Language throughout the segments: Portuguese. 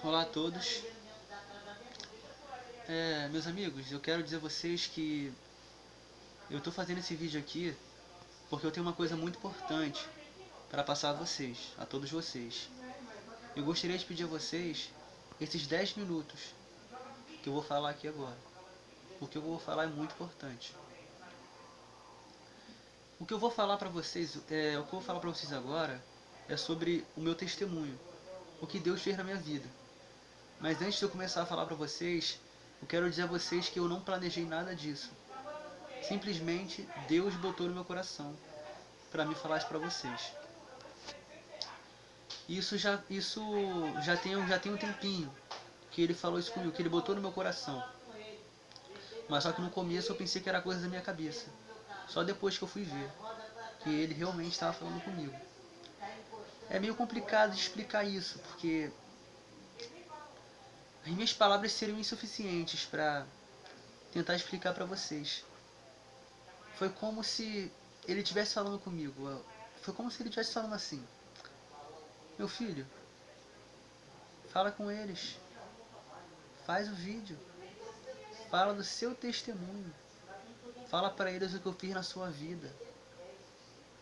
Olá a todos. Meus amigos, eu quero dizer a vocês que eu estou fazendo esse vídeo aqui porque eu tenho uma coisa muito importante para passar a vocês, a todos vocês. Eu gostaria de pedir a vocês esses 10 minutos que eu vou falar aqui agora, porque o que eu vou falar é muito importante. O que eu vou falar para vocês, agora é sobre o meu testemunho, o que Deus fez na minha vida. Mas antes de eu começar a falar para vocês, eu quero dizer a vocês que eu não planejei nada disso. Simplesmente Deus botou no meu coração para me falar isso para vocês. Isso já tem um tempinho que ele falou isso comigo, que ele botou no meu coração. Mas só que no começo eu pensei que era coisa da minha cabeça. Só depois que eu fui ver que ele realmente estava falando comigo. É meio complicado de explicar isso, porque as minhas palavras seriam insuficientes para tentar explicar para vocês. Foi como se ele estivesse falando comigo. Foi como se ele estivesse falando assim: meu filho, fala com eles, faz o vídeo, fala do seu testemunho, fala para eles o que eu fiz na sua vida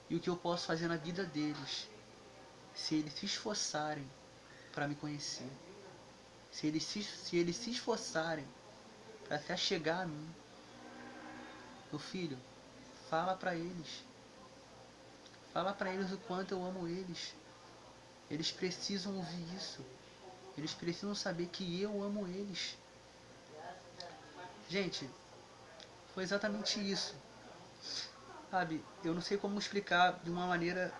e o que eu posso fazer na vida deles, se eles se esforçarem para me conhecer, se eles se esforçarem para se achegar a mim. Meu filho, fala para eles o quanto eu amo eles. Eles precisam ouvir isso. Eles precisam saber que eu amo eles. Gente, foi exatamente isso. Sabe, eu não sei como explicar de uma maneira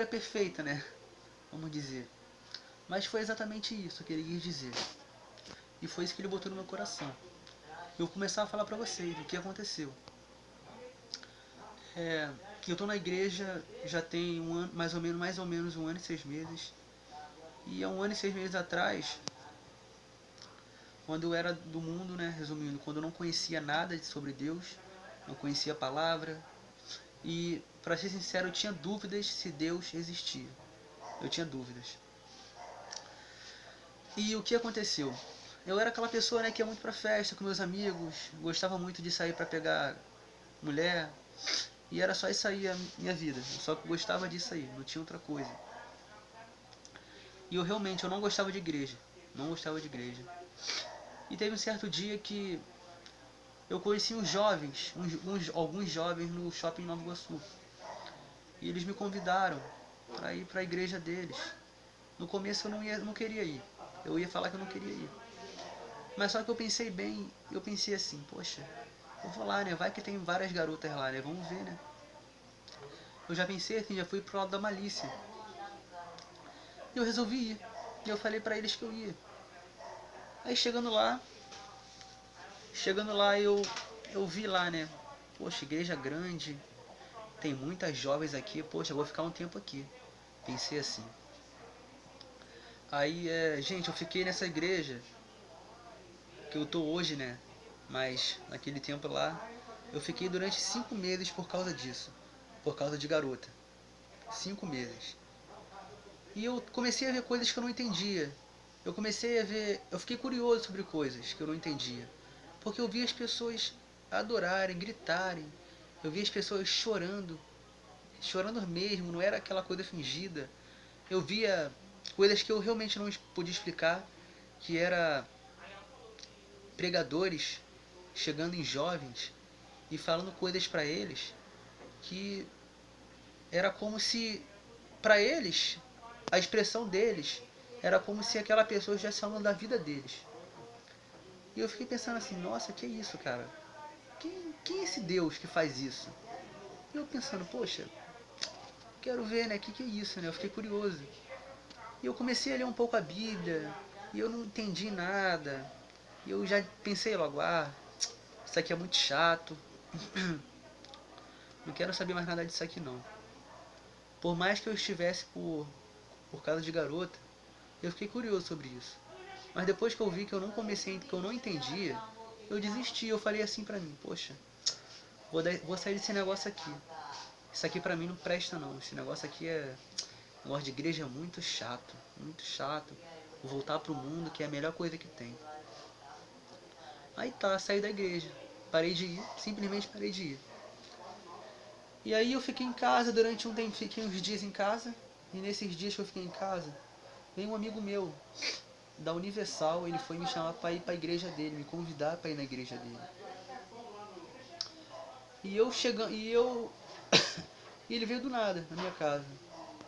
perfeita, né? Vamos dizer. Mas foi exatamente isso que ele quis dizer. E foi isso que ele botou no meu coração. Eu vou começar a falar pra vocês o que aconteceu. Que eu tô na igreja já tem um ano, mais ou menos 1 ano e 6 meses. E há 1 ano e 6 meses atrás, quando eu era do mundo, né, resumindo, quando eu não conhecia nada sobre Deus, não conhecia a palavra, e para ser sincero, eu tinha dúvidas se Deus existia. Eu tinha dúvidas. E o que aconteceu? Eu era aquela pessoa, né, que ia muito pra festa com meus amigos, gostava muito de sair pra pegar mulher, e era só isso aí a minha vida. Eu só gostava disso aí, não tinha outra coisa. E eu realmente eu não gostava de igreja, não gostava de igreja. E teve um certo dia que eu conheci uns jovens, alguns jovens no shopping Nova Iguaçu. E eles me convidaram para ir para a igreja deles. No começo eu não queria ir. Eu ia falar que eu não queria ir. Mas só que eu pensei bem, eu pensei assim, poxa, eu vou lá, né? Vai que tem várias garotas lá, né? Vamos ver, né? Eu já pensei assim, já fui pro lado da malícia. E eu resolvi ir. E eu falei pra eles que eu ia. Aí chegando lá eu vi lá, né? Poxa, igreja grande, tem muitas jovens aqui, poxa, eu vou ficar um tempo aqui. Pensei assim. Aí, gente, eu fiquei nessa igreja que eu tô hoje, né? Mas naquele tempo lá, eu fiquei durante 5 meses por causa disso. Por causa de garota. 5 meses. E eu comecei a ver coisas que eu não entendia. Eu fiquei curioso sobre coisas que eu não entendia. Porque eu via as pessoas adorarem, gritarem. Eu via as pessoas chorando. Chorando mesmo, não era aquela coisa fingida. Eu via coisas que eu realmente não podia explicar, que era pregadores chegando em jovens e falando coisas para eles que era como se, para eles, a expressão deles era como se aquela pessoa estivesse falando da vida deles. E eu fiquei pensando assim, nossa, que é isso, cara? Quem é esse Deus que faz isso? E eu pensando, poxa, quero ver, né, que é isso, né? Eu fiquei curioso. E eu comecei a ler um pouco a Bíblia, e eu não entendi nada. E eu já pensei logo, isso aqui é muito chato. Não quero saber mais nada disso aqui não. Por mais que eu estivesse por causa de garota, eu fiquei curioso sobre isso. Mas depois que eu vi que eu não entendia, eu desisti. Eu falei assim pra mim, poxa, vou sair desse negócio aqui. Isso aqui pra mim não presta não. Esse negócio aqui Negócio de igreja é muito chato, muito chato. Voltar pro mundo que é a melhor coisa que tem. Aí tá, saí da igreja. Parei de ir, simplesmente parei de ir. E aí eu fiquei em casa durante um tempo, fiquei uns dias em casa. E nesses dias que eu fiquei em casa, veio um amigo meu da Universal, ele foi me chamar para ir para a igreja dele, me convidar para ir na igreja dele. E eu chegando, e ele veio do nada na minha casa.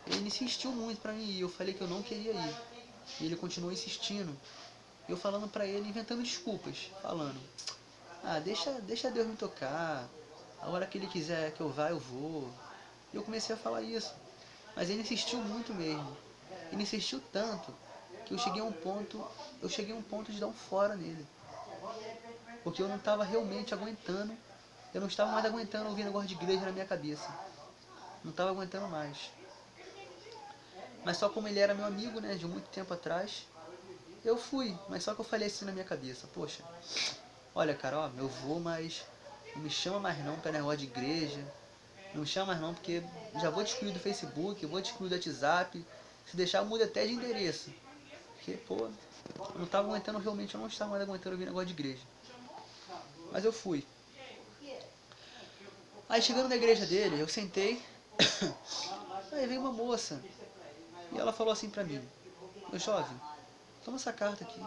Ele insistiu muito para mim ir, eu falei que eu não queria ir. E ele continuou insistindo. Eu falando para ele, inventando desculpas, falando: "Ah, deixa Deus me tocar. A hora que ele quiser que eu vá, eu vou". E eu comecei a falar isso. Mas ele insistiu muito mesmo. Ele insistiu tanto que eu cheguei a um ponto de dar um fora nele. Porque eu não estava realmente aguentando, eu não estava mais aguentando ouvir negócio de igreja na minha cabeça. Não estava aguentando mais. Mas só como ele era meu amigo, né, de muito tempo atrás, eu fui. Mas só que eu falei assim na minha cabeça: poxa, olha cara, ó, eu vou, mas não me chama mais não para negócio de igreja. Não me chama mais não, porque já vou te excluir do Facebook, eu vou te excluir do WhatsApp. Se deixar, eu mudo até de endereço. Porque, pô, eu não estava aguentando realmente, eu não estava mais aguentando ouvir negócio de igreja. Mas eu fui. Aí chegando na igreja dele, eu sentei. Aí veio uma moça. E ela falou assim pra mim: meu jovem, toma essa carta aqui.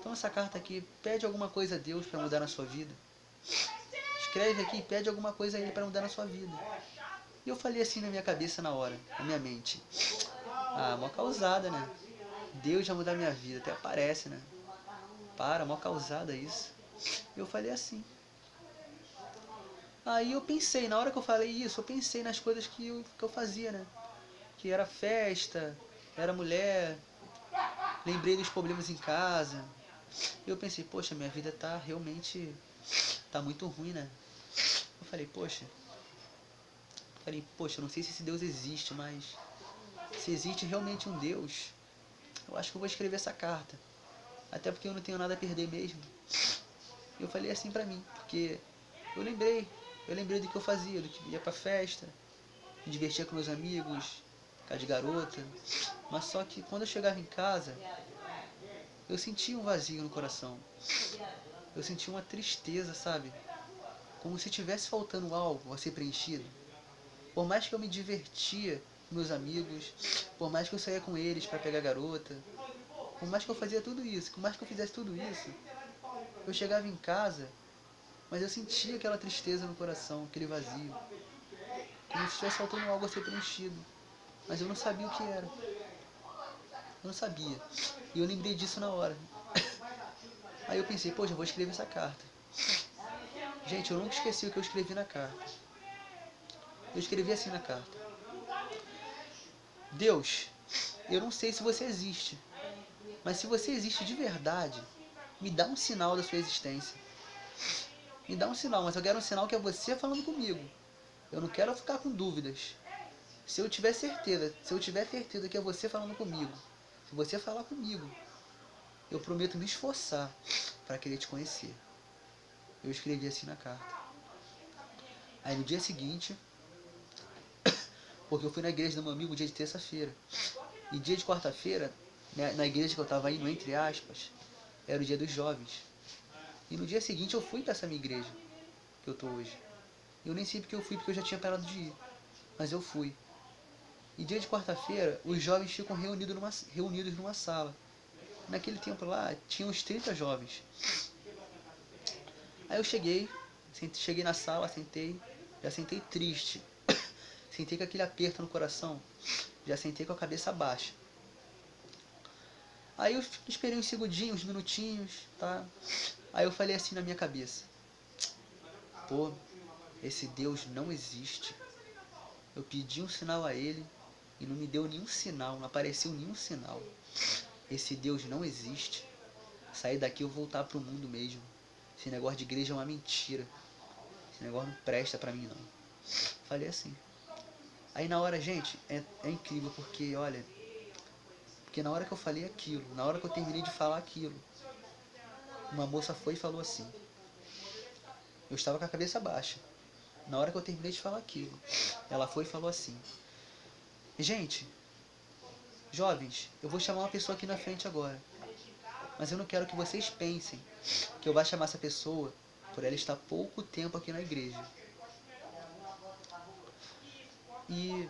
Toma essa carta aqui, pede alguma coisa a Deus para mudar na sua vida. Escreve aqui e pede alguma coisa a Ele para mudar na sua vida. E eu falei assim na minha cabeça na hora, na minha mente: ah, mó causada, né? Deus vai mudar minha vida, até parece, né? Para, mó causada isso. E eu falei assim. Aí eu pensei, na hora que eu falei isso, eu pensei nas coisas que eu fazia, né? Que era festa, era mulher, lembrei dos problemas em casa. E eu pensei, poxa, minha vida tá realmente, tá muito ruim, né? Eu poxa, eu não sei se esse Deus existe, mas se existe realmente um Deus, eu acho que eu vou escrever essa carta. Até porque eu não tenho nada a perder mesmo. Eu falei assim pra mim, porque eu lembrei do que eu fazia, do que ia pra festa, me divertia com meus amigos, ficar de garota. Mas só que quando eu chegava em casa, eu sentia um vazio no coração. Eu sentia uma tristeza, sabe? Como se tivesse faltando algo a ser preenchido. Por mais que eu me divertia com meus amigos, por mais que eu saía com eles para pegar garota, por mais que eu fazia tudo isso, por mais que eu fizesse tudo isso, eu chegava em casa, mas eu sentia aquela tristeza no coração, aquele vazio, como se estivesse faltando algo a ser preenchido, mas eu não sabia o que era. Eu não sabia. E eu lembrei disso na hora. Aí eu pensei, poxa, eu vou escrever essa carta. Gente, eu nunca esqueci o que eu escrevi na carta. Eu escrevi assim na carta: Deus, eu não sei se você existe, mas se você existe de verdade, me dá um sinal da sua existência. Me dá um sinal, mas eu quero um sinal que é você falando comigo. Eu não quero ficar com dúvidas. Se eu tiver certeza que é você falando comigo, se você falar comigo, eu prometo me esforçar para querer te conhecer. Eu escrevi assim na carta. Aí no dia seguinte, porque eu fui na igreja do meu amigo dia de terça-feira, e dia de quarta-feira, né, na igreja que eu estava indo, entre aspas, era o dia dos jovens. E no dia seguinte eu fui para essa minha igreja, que eu tô hoje. Eu nem sei porque eu fui, porque eu já tinha parado de ir. Mas eu fui. E dia de quarta-feira, os jovens ficam reunidos numa sala. Naquele tempo lá, tinha uns 30 jovens. Aí eu cheguei na sala, sentei, já sentei triste. Sentei com aquele aperto no coração. Já sentei com a cabeça baixa. Aí eu esperei uns segundinhos, uns minutinhos, tá? Aí eu falei assim na minha cabeça: pô, esse Deus não existe. Eu pedi um sinal a ele e não me deu nenhum sinal, não apareceu nenhum sinal. Esse Deus não existe. Sair daqui eu voltar pro mundo mesmo. Esse negócio de igreja é uma mentira. Esse negócio não presta pra mim não. Falei assim. Aí na hora, gente, é incrível porque, olha, porque na hora que eu falei aquilo, na hora que eu terminei de falar aquilo, uma moça foi e falou assim. Eu estava com a cabeça baixa. Na hora que eu terminei de falar aquilo, ela foi e falou assim: Gente, jovens, eu vou chamar uma pessoa aqui na frente agora. Mas eu não quero que vocês pensem que eu vou chamar essa pessoa por ela estar pouco tempo aqui na igreja. E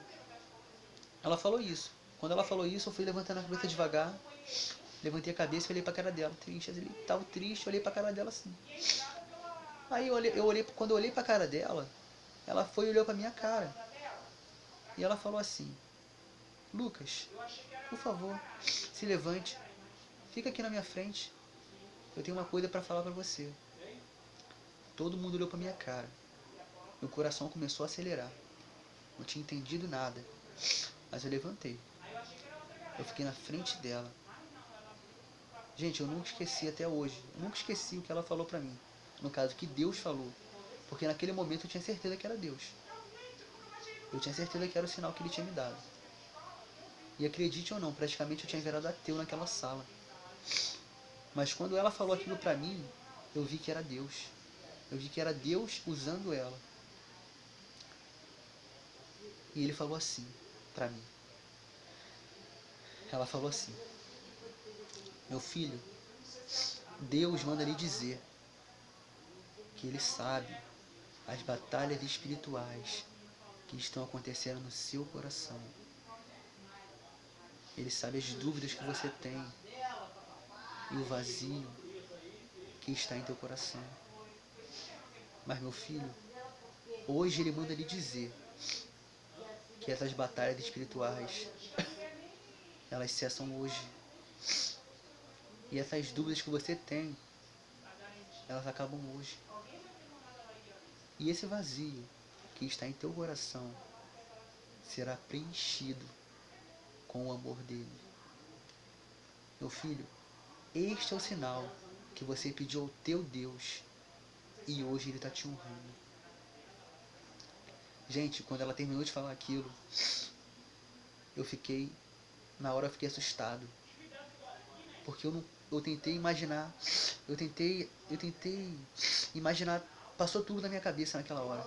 ela falou isso. Quando ela falou isso, eu fui levantando a cabeça devagar. Levantei a cabeça e olhei pra cara dela, triste. Ele tava triste, olhei pra cara dela assim. Aí quando eu olhei pra cara dela, ela foi e olhou pra minha cara. E ela falou assim: Lucas, por favor, se levante. Fica aqui na minha frente. Eu tenho uma coisa pra falar pra você. Todo mundo olhou pra minha cara. Meu coração começou a acelerar. Não tinha entendido nada. Mas eu levantei. Eu fiquei na frente dela. Gente, eu nunca esqueci até hoje. Eu nunca esqueci o que ela falou pra mim. No caso, que Deus falou. Porque naquele momento eu tinha certeza que era Deus. Eu tinha certeza que era o sinal que Ele tinha me dado. E acredite ou não, praticamente eu tinha virado ateu naquela sala. Mas quando ela falou aquilo pra mim, eu vi que era Deus. Eu vi que era Deus usando ela. E Ele falou assim pra mim. Ela falou assim: meu filho, Deus manda lhe dizer que Ele sabe as batalhas espirituais que estão acontecendo no seu coração. Ele sabe as dúvidas que você tem e o vazio que está em teu coração. Mas meu filho, hoje Ele manda lhe dizer que essas batalhas espirituais, elas cessam hoje. E essas dúvidas que você tem, elas acabam hoje. E esse vazio que está em teu coração será preenchido com o amor dele. Meu filho, este é o sinal que você pediu ao teu Deus e hoje ele está te honrando. Gente, quando ela terminou de falar aquilo, na hora eu fiquei assustado. Porque eu tentei imaginar, eu tentei imaginar, passou tudo na minha cabeça naquela hora.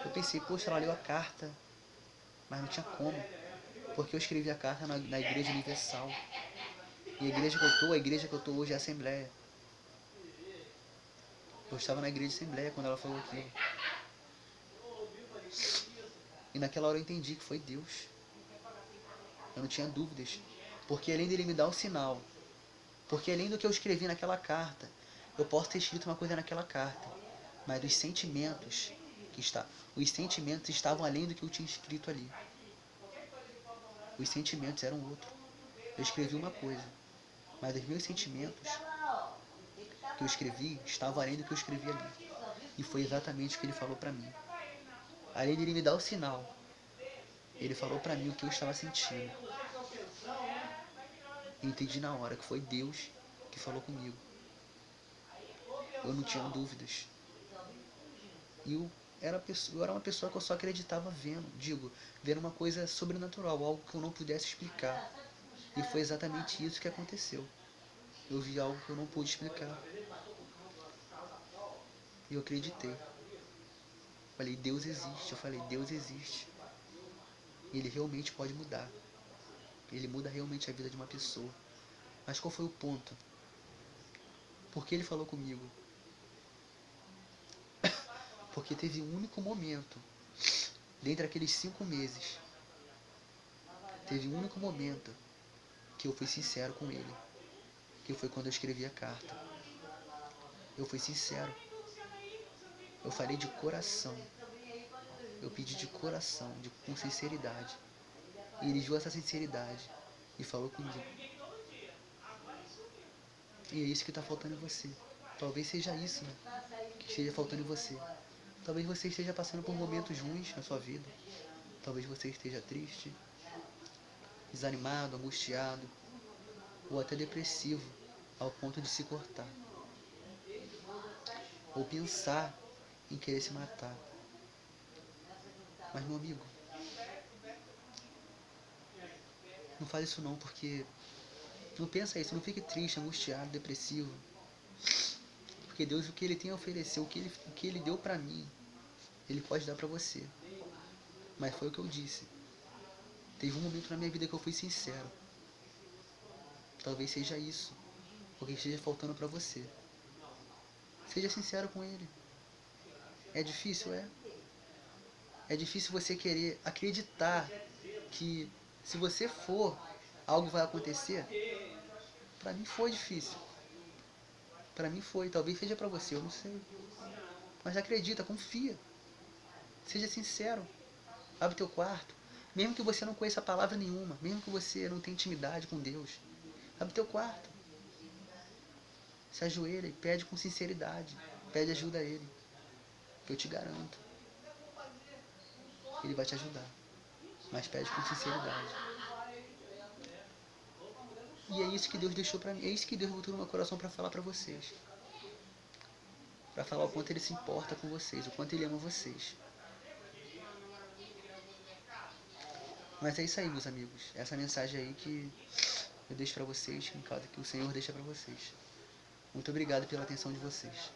Eu pensei, poxa, ela leu a carta, mas não tinha como, porque eu escrevi a carta na Igreja Universal. E a igreja que eu tô hoje é a Assembleia. Eu estava na igreja de Assembleia quando ela falou aquilo. E naquela hora eu entendi que foi Deus. Eu não tinha dúvidas. Porque além dele me dar o sinal, porque além do que eu escrevi naquela carta, eu posso ter escrito uma coisa naquela carta, mas os sentimentos estavam além do que eu tinha escrito ali. Os sentimentos eram outro. Eu escrevi uma coisa, mas os meus sentimentos que eu escrevi estavam além do que eu escrevi ali. E foi exatamente o que ele falou pra mim. Além de ele me dar o sinal, ele falou pra mim o que eu estava sentindo. Eu entendi na hora que foi Deus que falou comigo. Eu não tinha dúvidas. E eu era uma pessoa que eu só acreditava vendo uma coisa sobrenatural, algo que eu não pudesse explicar. E foi exatamente isso que aconteceu. Eu vi algo que eu não pude explicar. E eu acreditei. Falei, Deus existe. Eu falei, Deus existe. E Ele realmente pode mudar. Ele muda realmente a vida de uma pessoa. Mas qual foi o ponto? Por que Ele falou comigo? Porque teve um único momento, dentre aqueles 5 meses, teve um único momento que eu fui sincero com Ele. Que foi quando eu escrevi a carta. Eu fui sincero. Eu falei de coração. Eu pedi de coração, com sinceridade. E Ele viu essa sinceridade e falou comigo. E é isso que está faltando em você. Talvez seja isso, né, que esteja faltando em você. Talvez você esteja passando por momentos ruins na sua vida. Talvez você esteja triste, desanimado, angustiado, ou até depressivo, ao ponto de se cortar. Ou pensar em querer se matar. Mas, meu amigo, não faz isso não, porque não pensa isso, não fique triste, angustiado, depressivo. Porque Deus, o que Ele tem a oferecer, o que Ele deu pra mim, Ele pode dar pra você. Mas foi o que eu disse. Teve um momento na minha vida que eu fui sincero. Talvez seja isso, porque esteja faltando para você. Seja sincero com ele. É difícil? É. É difícil você querer acreditar que se você for, algo vai acontecer. Para mim foi difícil. Para mim foi, talvez seja para você, eu não sei. Mas acredita, confia. Seja sincero. Abre teu quarto. Mesmo que você não conheça palavra nenhuma, mesmo que você não tenha intimidade com Deus, abre teu quarto. Se ajoelha e pede com sinceridade. Pede ajuda a Ele. Que eu te garanto. Ele vai te ajudar. Mas pede com sinceridade. E é isso que Deus deixou pra mim. É isso que Deus botou no meu coração pra falar pra vocês. Pra falar o quanto Ele se importa com vocês. O quanto Ele ama vocês. Mas é isso aí, meus amigos. Essa mensagem aí que eu deixo pra vocês. Em casa que o Senhor deixa pra vocês. Muito obrigado pela atenção de vocês.